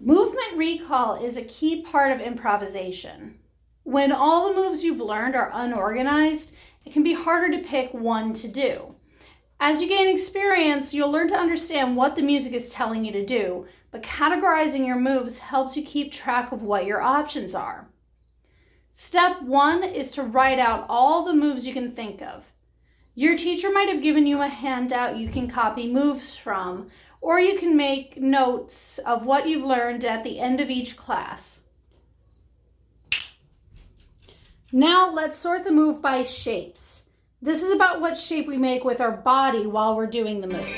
Movement recall is a key part of improvisation. When all the moves you've learned are unorganized, it can be harder to pick one to do. As you gain experience, you'll learn to understand what the music is telling you to do, but categorizing your moves helps you keep track of what your options are. Step 1 is to write out all the moves you can think of. Your teacher might have given you a handout you can copy moves from, or you can make notes of what you've learned at the end of each class. Now let's sort the move by shapes. This is about what shape we make with our body while we're doing the move.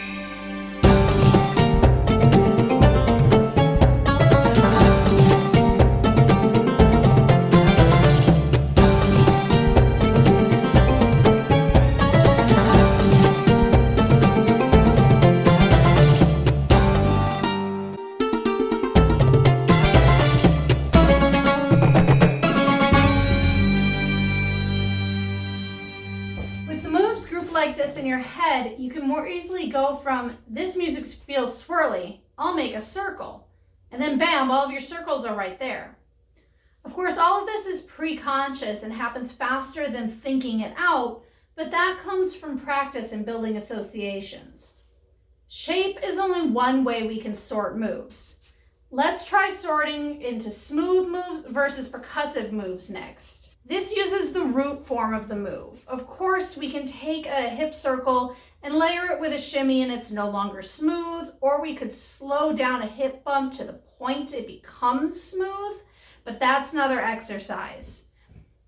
Like this in your head, you can more easily go from this music feels swirly, I'll make a circle, and then bam, all of your circles are right there. Of course, all of this is pre-conscious and happens faster than thinking it out, but that comes from practice and building associations. Shape is only one way we can sort moves. Let's try sorting into smooth moves versus percussive moves next. This uses the root form of the move. Of course, we can take a hip circle and layer it with a shimmy and it's no longer smooth, or we could slow down a hip bump to the point it becomes smooth, but that's another exercise.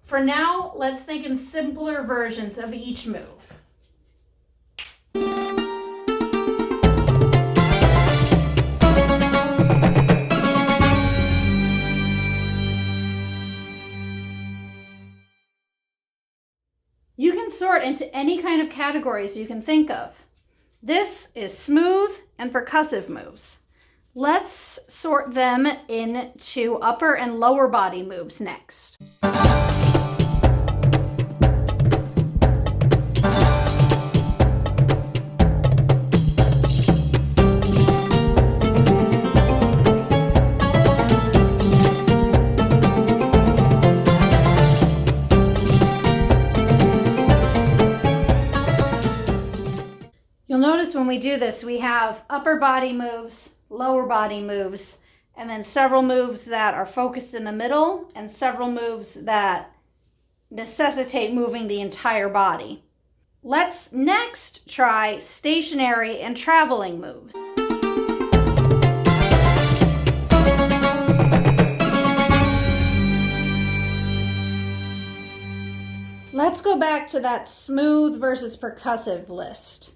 For now, let's think in simpler versions of each move. You can sort into any kind of categories you can think of. This is smooth and percussive moves. Let's sort them into upper and lower body moves next. You'll notice when we do this, we have upper body moves, lower body moves, and then several moves that are focused in the middle and several moves that necessitate moving the entire body. Let's next try stationary and traveling moves. Let's go back to that smooth versus percussive list.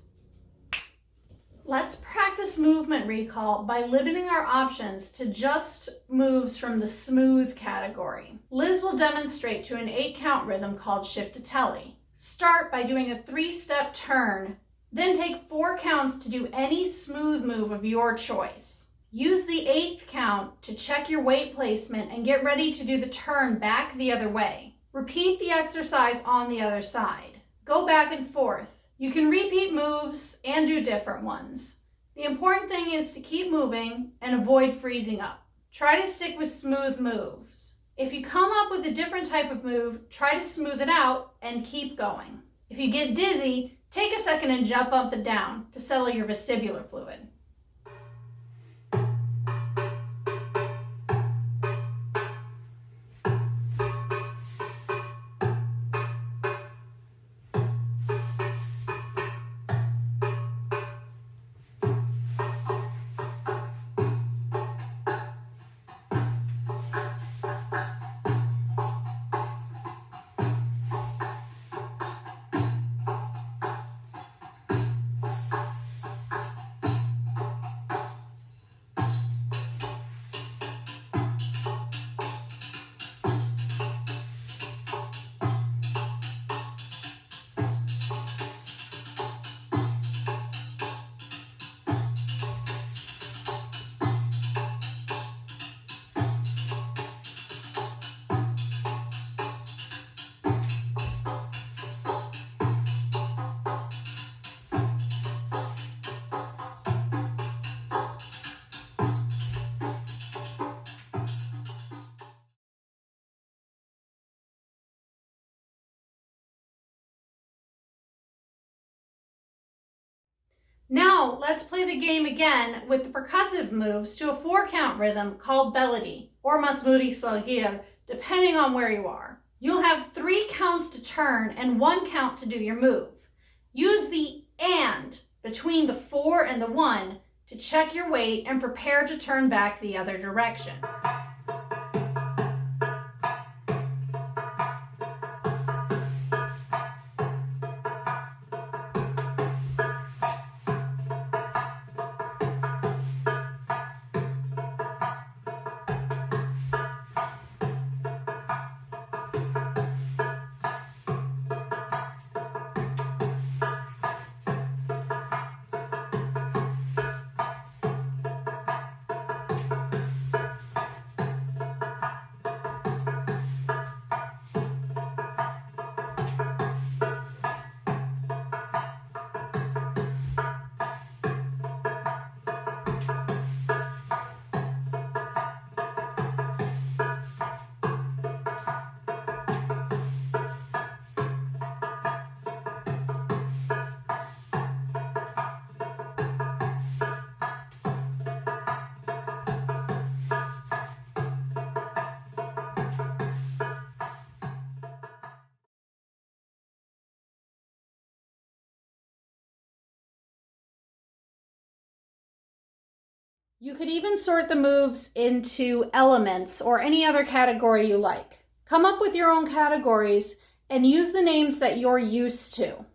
Let's practice movement recall by limiting our options to just moves from the smooth category. Liz will demonstrate to an 8-count rhythm called shift-a-telly. Start by doing a 3-step turn, then take 4 counts to do any smooth move of your choice. Use the 8th count to check your weight placement and get ready to do the turn back the other way. Repeat the exercise on the other side. Go back and forth. You can repeat moves and do different ones. The important thing is to keep moving and avoid freezing up. Try to stick with smooth moves. If you come up with a different type of move, try to smooth it out and keep going. If you get dizzy, take a second and jump up and down to settle your vestibular fluid. Now let's play the game again with the percussive moves to a 4-count rhythm called BellyDance or Masmuri Salgir, depending on where you are. You'll have 3 counts to turn and 1 count to do your move. Use the and between the 4 and the 1 to check your weight and prepare to turn back the other direction. You could even sort the moves into elements or any other category you like. Come up with your own categories and use the names that you're used to.